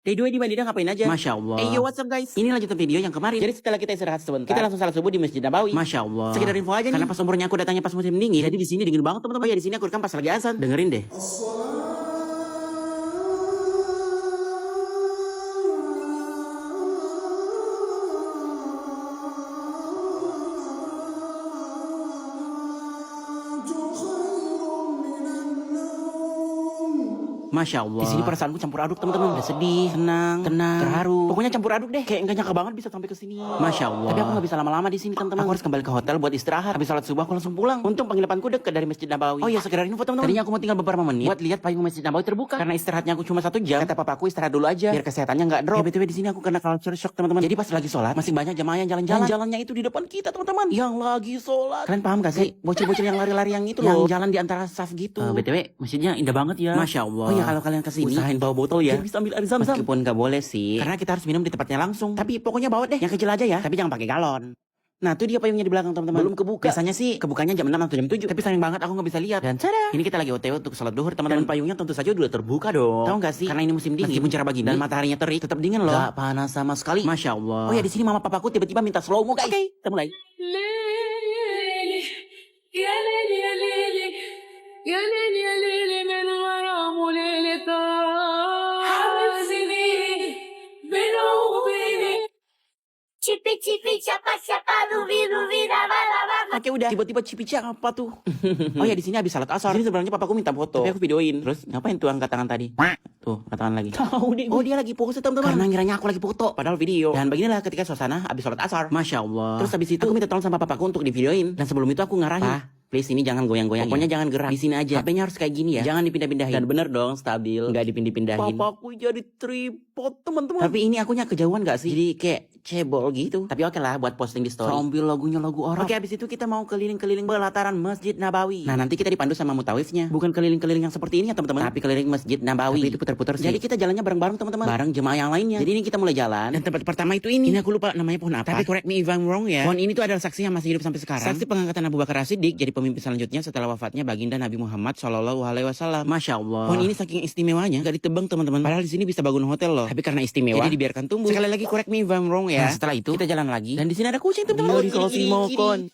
Day 2 di Madinah ngapain aja? Masya Allah. Yo, what's up guys? Ini lanjutan video yang kemarin. Jadi setelah kita istirahat sebentar, kita langsung salat subuh di Masjid Nabawi. Masya Allah. Sekedar info aja nih. Karena pas umurnya aku datangnya pas musim dingin. Jadi di sini dingin banget teman-teman. Oh ya, di sini aku rekam pas lagi azan. Dengerin deh. Masya Allah. Di sini perasaanku campur aduk teman-teman. Udah sedih, senang, tenang, terharu. Pokoknya campur aduk deh. Kayak nggak nyangka banget bisa sampai ke sini. Masya Allah. Tapi aku nggak bisa lama-lama di sini teman-teman. Aku harus kembali ke hotel buat istirahat. Habis salat subuh aku langsung pulang. Untung penginapanku dekat dari Masjid Nabawi. Oh ya, sekedar info teman-teman. Tadinya aku mau tinggal beberapa menit buat lihat payung Masjid Nabawi terbuka. Karena istirahatnya aku cuma 1 jam. Kata papaku istirahat dulu aja biar kesehatannya nggak drop. Ya btw di sini aku kena culture shock teman-teman. Jadi pas lagi sholat masih banyak jamaah yang jalan-jalan. Jalannya itu di depan kita teman-teman. Yang lagi sholat. Kalian paham gak sih? Bocil-bocil yang lari-lari yang itu loh. Yang jalan di antara saf gitu. BTW masjidnya indah banget ya. Masya Allah. Oh ya, kalau kalian kesini usahain bawa botol ya. Bisa ambil air zam-zam. Meskipun gak boleh sih. Karena kita harus minum di tempatnya langsung. Tapi pokoknya bawa deh yang kecil aja ya. Tapi jangan pakai galon. Nah tuh dia payungnya di belakang teman-teman. Belum kebuka. Biasanya sih kebukanya jam 6 atau jam 7. Tapi sayang banget aku nggak bisa lihat. Dan cara ini kita lagi OTW untuk salat duhur teman-teman. Dan payungnya tentu saja udah terbuka dong. Tahu nggak sih? Karena ini musim dingin. Meskipun cerah begini dan mataharinya terik tetap dingin loh. Gak panas sama sekali. Masya Allah. Oh ya, di sini mama papaku tiba-tiba minta slow mo guys. Oke, kita mulai. Cipi-cipi siapa-siapa lubi-lubi laba-laba. Oke udah. Tiba-tiba cipici apa tuh? Oh ya, di sini habis salat asar. Di sini sebenarnya papaku minta foto. Tapi aku videoin. Terus ngapain tuh angkat tangan tadi? Tuh, angkat tangan lagi. Tahu deh. Oh, dia lagi pose teman-teman. Karena ngiranya aku lagi foto, padahal video. Dan beginilah ketika suasana habis salat asar. Masya Allah. Terus habis itu aku minta tolong sama papaku untuk divideoin. Dan sebelum itu aku ngarahin. Pa, please ini jangan goyang-goyang. Pokoknya jangan gerak. Di sini aja. HP-nya harus kayak gini ya. Jangan dipindah-pindahin. Dan bener dong, stabil. Nggak dipindah-pindahin. Papaku jadi tripod teman-teman. Tapi ini akunya kejauhan nggak sih? Jadi kayak cebol gitu. Tapi oke lah buat posting di story. Sambil lagunya lagu orang. Oke, habis itu kita mau keliling-keliling pelataran Masjid Nabawi. Nah, nanti kita dipandu sama mutawifnya. Bukan keliling-keliling yang seperti ini ya teman-teman. Tapi keliling Masjid Nabawi. Tapi itu putar-putar sih. Jadi kita jalannya bareng-bareng teman-teman. Bareng jemaah yang lainnya. Jadi ini kita mulai jalan. Dan tempat pertama itu ini. Ini aku lupa namanya pohon apa. Tapi correct me if I'm wrong ya. Pohon ini tuh adalah saksi yang masih hidup sampai sekarang. Saksi pengangkatan Abu Bakar As-Siddiq jadi pemimpin selanjutnya setelah wafatnya baginda Nabi Muhammad Shallallahu Alaihi Wasallam. Masya Allah. Pohon ini saking istimewanya gak ditebang teman-teman. Padahal di sini bisa bangun hotel loh. Tapi karena istimewa, jadi dibiarkan tumbuh. Sekali lagi correct me if I'm wrong ya. Nah, setelah itu kita jalan lagi. Dan di sini ada kucing teman-teman. Dikasih makan.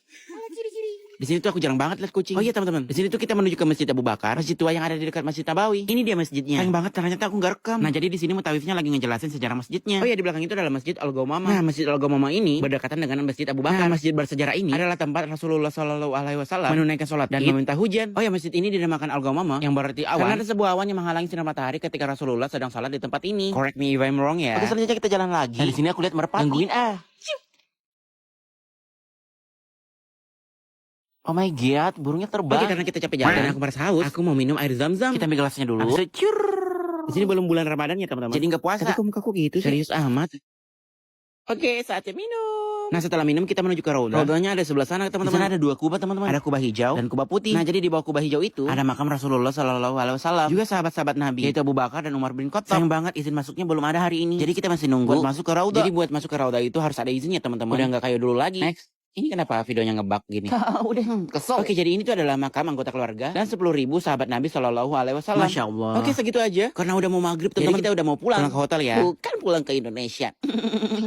Di sini tuh aku jarang banget lihat kucing. Oh iya teman-teman. Di sini tuh kita menuju ke Masjid Abu Bakar, masjid tua yang ada di dekat Masjid Nabawi. Ini dia masjidnya. Sayang banget ternyata aku nggak rekam. Nah jadi di sini mutawifnya lagi ngejelasin sejarah masjidnya. Oh iya, di belakang itu adalah Masjid Al-Ghamamah. Nah Masjid Al-Ghamamah ini berdekatan dengan Masjid Abu Bakar. Nah, masjid bersejarah ini adalah tempat Rasulullah Shallallahu Alaihi Wasallam menunaikan sholat dan meminta hujan. Oh ya, masjid ini dinamakan Al-Ghamamah yang berarti awan. Karena ada sebuah awan yang menghalangi sinar matahari ketika Rasulullah sedang sholat di tempat ini. Correct me if I'm wrong ya. Oke, selanjutnya kita jalan lagi. Nah di sini aku lihat merpati. Gangguin ah. Oh my god, burungnya terbang. Oke, karena kita capek jalan dan aku merasa haus, aku mau minum air zam-zam. Kita ambil gelasnya dulu. Secur. Di sini belum bulan Ramadan ya teman-teman. Jadi nggak puasa. Tapi kok mukaku gitu sih? Serius amat. Oke, saatnya minum. Nah setelah minum kita menuju ke Raudhah. Raudhahnya ada sebelah sana teman-teman. Di sana ada 2 kubah teman-teman. Ada kubah hijau dan kubah putih. Nah jadi di bawah kubah hijau itu ada makam Rasulullah Shallallahu Alaihi Wasallam. Juga sahabat-sahabat Nabi yaitu Abu Bakar dan Umar bin Khattab. Sayang banget izin masuknya belum ada hari ini. Jadi kita masih nunggu buat masuk ke Raudhah. Jadi buat masuk ke Raudhah itu harus ada izinnya teman-teman. Udah nggak kayak dulu lagi. Next. Ini kenapa videonya ngebug gini? Tahu deh, kesel. Oke, jadi ini tuh adalah makam anggota keluarga dan 10.000 sahabat Nabi Shallallahu Alaihi Wasallam. Masya Allah. Oke, segitu aja. Karena udah mau maghrib, teman-teman. Jadi kita udah mau pulang ke hotel ya. Bukan pulang ke Indonesia.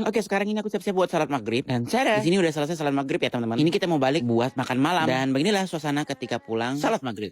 Oke, sekarang ini aku siap-siap buat salat maghrib. Dan cara di sini udah selesai salat maghrib ya teman-teman. Ini kita mau balik buat makan malam. Dan beginilah suasana ketika pulang salat maghrib.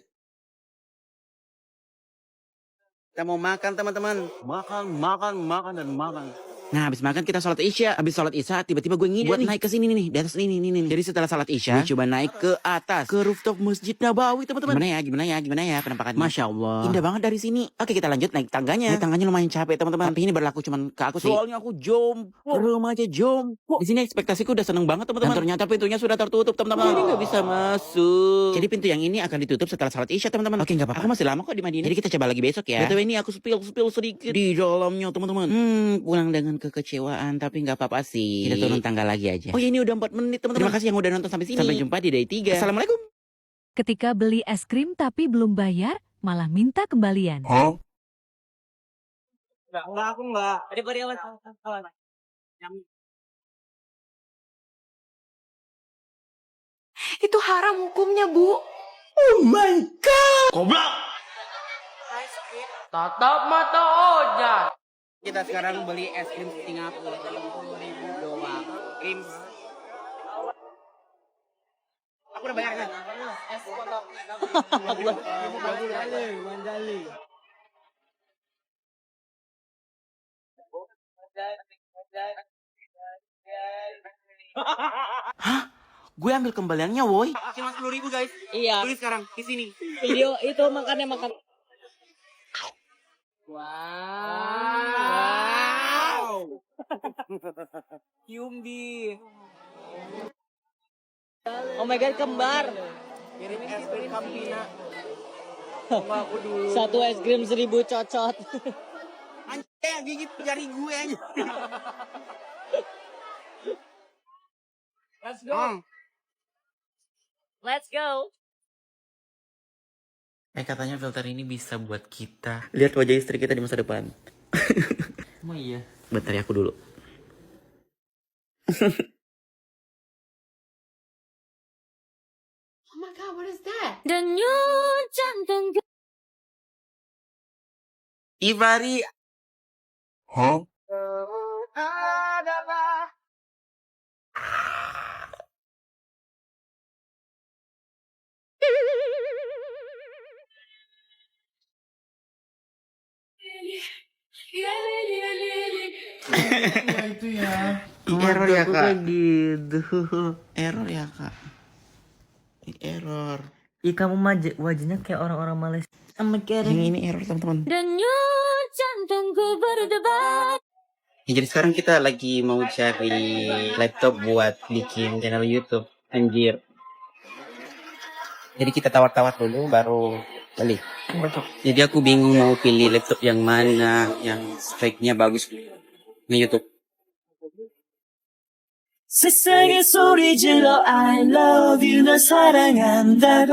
Kita mau makan teman-teman. Makan dan makan. Nah, habis makan kita sholat isya. Habis sholat isya, tiba-tiba gue ngide buat naik ke sini nih, di atas ini. Jadi setelah sholat isya, gue coba naik ke atas, ke rooftop Masjid Nabawi, teman-teman. Gimana ya penampakannya? Masya Allah. Indah banget dari sini. Oke, kita lanjut naik tangganya. Naik tangganya lumayan capek, teman-teman. Tapi ini berlaku cuman ke aku sih. Soalnya aku jompo. Remaja jompo. Di sini ekspektasiku udah seneng banget, teman-teman. Dan ternyata pintunya sudah tertutup, teman-teman. Jadi nggak bisa masuk. Jadi pintu yang ini akan ditutup setelah sholat isya, teman-teman. Oke, nggak apa-apa. Aku masih lama kok di Madinah. Jadi kita coba lagi besok ya. BTW ini aku spill sedikit di dalamnya, teman-teman. Pulang dengan kekecewaan, tapi nggak apa-apa sih. Kita turun tangga lagi aja. Oh ya, ini udah 4 menit teman-teman. Terima kasih yang udah nonton sampai sini. Sampai jumpa di day 3. Assalamualaikum. Ketika beli es krim tapi belum bayar, malah minta kembalian. Enggak, aku enggak. Itu haram hukumnya, Bu. Oh my god. Goblok. Tatap mata Ojan. Kita sekarang beli es krim Singapura 10.000 doang. Krim. Aku udah bayar kan? Es pondok. Mandali. Hah? Gue ambil kembaliannya, woi. Cuma 10.000 guys. Iya. Tulis sekarang di sini. Video itu makannya makan. Wow. Yumbi. Oh my god, kembar. Kirim es krim Campina. Aku dulu. Satu es krim 1000 cocot. Anjing, gigit jari gue aja. Let's go. Let's go. Katanya filter ini bisa buat kita. Lihat wajah istri kita di masa depan. Oh iya. Bentar ya, aku dulu. Oh my god, what is that? Ivari. Hah? Itu ya. Error ya kak. Gitu. Error ya kak. Error. Ih, kamu wajahnya kayak orang-orang Malaysia. Ini error teman-teman. Ya, jadi sekarang kita lagi mau cari laptop buat bikin channel YouTube. Anjir. Jadi kita tawar-tawar dulu baru beli. Jadi aku bingung mau pilih laptop yang mana yang speknya bagus di YouTube. 세상에 소리 질러 I love you 널 사랑한다고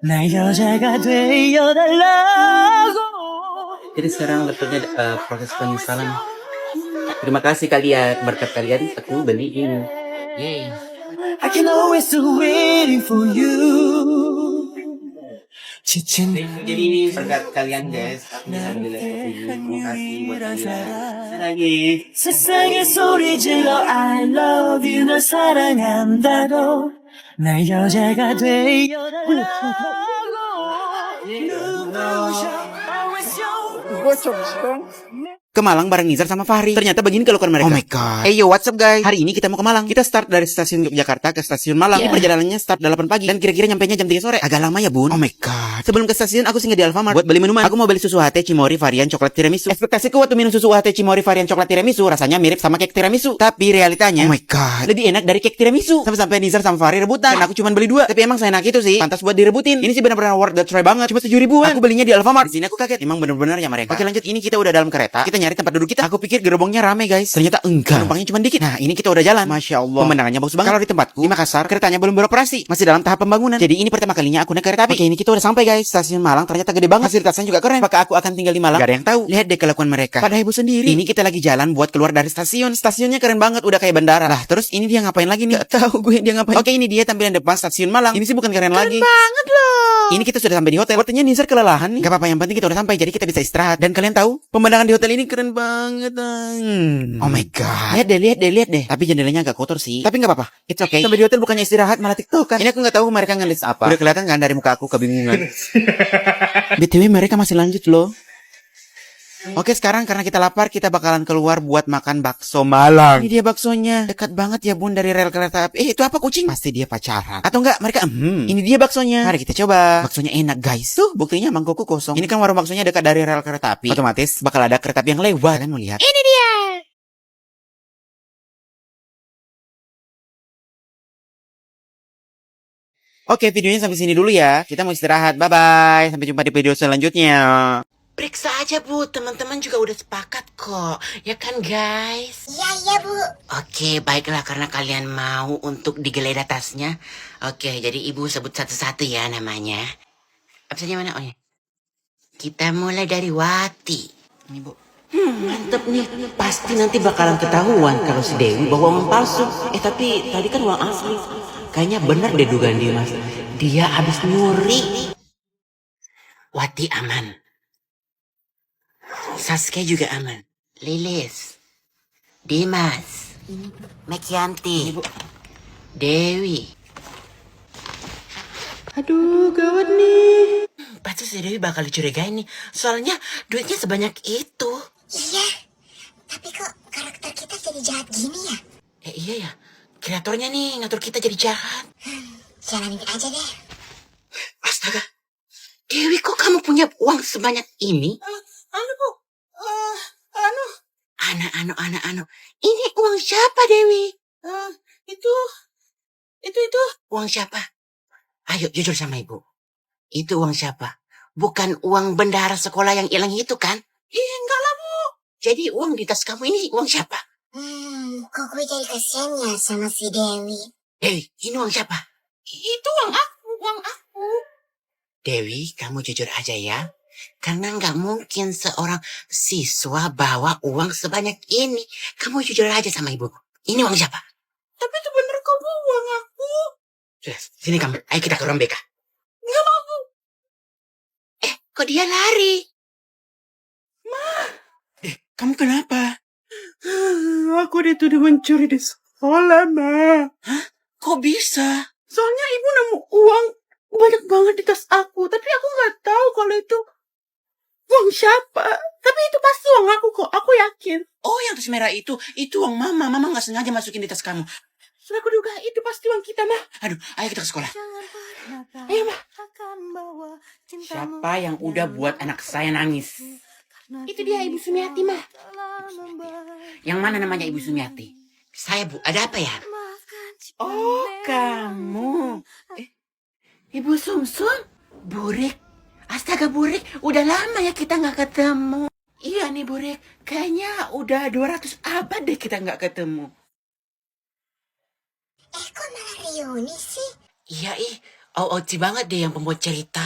날 여자가 되어달라고. Jadi sekarang laptopnya proses penginstalan. Terima kasih kalian, berkat kalian aku beli ini. Yeay. I can always do waiting for you. 지친 Jadi ini berkat kalian guys. Aku bisa beli laptop ini. Terima kasih buat kalian. Lagi. 세상에 소리 질러 I love you 널 사랑한다고 날 여자가 되어달라고 눈부셔 always show. Ke Malang bareng Nizar sama Fahri. Ternyata begini keluhan mereka. Oh my god. Hey yo, what's up guys? Hari ini kita mau ke Malang. Kita start dari stasiun Yogyakarta ke stasiun Malang. Ini perjalanannya start 8 pagi dan kira-kira nyampainya jam 3 sore. Agak lama ya, Bun. Oh my god. Sebelum ke stasiun aku singgah di Alfamart buat beli minuman. Aku mau beli susu HT Cimory varian coklat tiramisu. Ekspektasiku waktu minum susu HT Cimory varian coklat tiramisu rasanya mirip sama kek tiramisu. Tapi realitanya, oh my god, lebih enak dari kek tiramisu. Sampai-sampai Nizar sama Fahri rebutan. Dan aku cuma beli 2. Tapi emang seenak itu sih. Pantas buat direbutin. Ini sih benar-benar worth the try banget. Cuma 7 ribuan. Aku belinya di Alfamart. Di sini aku kaget. Emang benar-benar ya mereka. Oke lanjut. Ini kita udah dalam kereta. Kita nyari tempat duduk kita. Aku pikir gerbongnya rame guys. Ternyata enggak. Penumpangnya cuma dikit. Nah ini kita udah jalan. Masya Allah. Pemandangannya bagus banget. Kalau di tempatku di Makassar keretanya belum beroperasi. Masih dalam tahap pembangunan. Jadi ini pertama kalinya aku naik kereta api. Oke ini kita udah sampai guys. Stasiun Malang ternyata gede banget. Fasilitasnya juga keren. Apakah aku akan tinggal di Malang? Gak ada yang tahu. Lihat deh kelakuan mereka. Pada heboh sendiri. Ini kita lagi jalan buat keluar dari stasiun. Stasiunnya keren banget. Udah kayak bandara. Lah terus ini dia ngapain lagi nih? Gak tahu gue dia ngapain. Oke ini dia tampilan depan stasiun Malang. Ini sih bukan keren lagi. Banget loh. Ini kita sudah sampai di hotel. Sepertinya Nizar kelelahan nih. Gak apa-apa yang penting kita udah sampai. Jadi kita bisa istirahat. Dan kalian tahu pemandangan di hotel ini keren banget. Oh my god. Lihat deh. Tapi jendelanya agak kotor sih. Tapi nggak apa-apa. It's okay. Sampai di hotel bukannya istirahat malah tiktokan. Ini aku nggak tahu mereka ngelis apa. Udah kelihatan kan dari muka aku kebingungan. BTW mereka masih lanjut loh. Oke sekarang karena kita lapar kita bakalan keluar buat makan bakso Malang. Ini dia baksonya. Dekat banget ya bun dari rel kereta api. Itu apa kucing? Pasti dia pacaran. Atau enggak mereka Ini dia baksonya. Mari kita coba. Baksonya enak guys. Tuh buktinya mangkokku kosong. Ini kan warung baksonya dekat dari rel kereta api. Otomatis bakal ada kereta api yang lewat. Kalian mau lihat? Ini dia. Oke videonya sampai sini dulu ya. Kita mau istirahat. Bye bye. Sampai jumpa di video selanjutnya. Periksa aja bu, teman-teman juga udah sepakat kok, ya kan guys? Iya bu. Oke, baiklah karena kalian mau untuk digeledah tasnya. Oke, jadi ibu sebut satu-satu ya namanya. Absennya mana? Oh ya. Kita mulai dari Wati. Ini bu. Mantep nih. Pasti nanti bakalan ketahuan kalau si Dewi bawa uang palsu. Tapi tadi kan uang asli. Kayaknya benar deh dugaan dia mas. Dia habis nyuri. Wati aman. Saskia juga aman. Lilis, Dimas, Mekianti, Dewi. Aduh, gawat nih. Pasti si Dewi bakal dicurigain nih. Soalnya duitnya sebanyak itu. Iya, tapi kok karakter kita jadi jahat gini ya? Iya ya, kreatornya nih ngatur kita jadi jahat. Jalanin aja deh. Astaga, Dewi kok kamu punya uang sebanyak ini? Bu. Anu. Ini uang siapa, Dewi? Itu. Uang siapa? Ayo jujur sama ibu. Itu uang siapa? Bukan uang bendahara sekolah yang hilang itu kan? Enggak lah, Bu. Jadi uang di tas kamu ini uang siapa? Kok gue jadi kasihan ya sama si Dewi? Dewi, ini uang siapa? Itu uang aku. Dewi, kamu jujur aja ya. Karena nggak mungkin seorang siswa bawa uang sebanyak ini. Kamu jujur aja sama ibu. Ini uang siapa? Tapi itu bener kok, Bu, uang aku. Sudah, sini kamu. Ayo kita ke ruang BK. Enggak mau, Bu. Kok dia lari? Kamu kenapa? Aku dituduh mencuri di sekolah, Ma. Kok bisa? Soalnya ibu nemu uang banyak banget di tas aku. Tapi aku nggak tahu kalau itu uang siapa. Tapi itu pasti uang aku kok. Aku yakin. Oh, yang tas merah itu uang mama. Mama nggak sengaja masukin di tas kamu. Sudah aku duga itu pasti uang kita, Ma. Aduh, ayo kita ke sekolah. Ayo, Ma. Siapa yang udah buat anak saya nangis? Itu dia Ibu Sumiati, Ma. Yang mana namanya Ibu Sumiati? Saya, Bu. Ada apa ya? Oh, kamu. Ibu Sumsum? Burik. Astaga, Burik. Udah lama ya kita nggak ketemu. Iya nih, Burik. Kayaknya udah 200 abad deh kita nggak ketemu. Kok malah reuni sih? Iya, OOC banget deh yang pembuat cerita.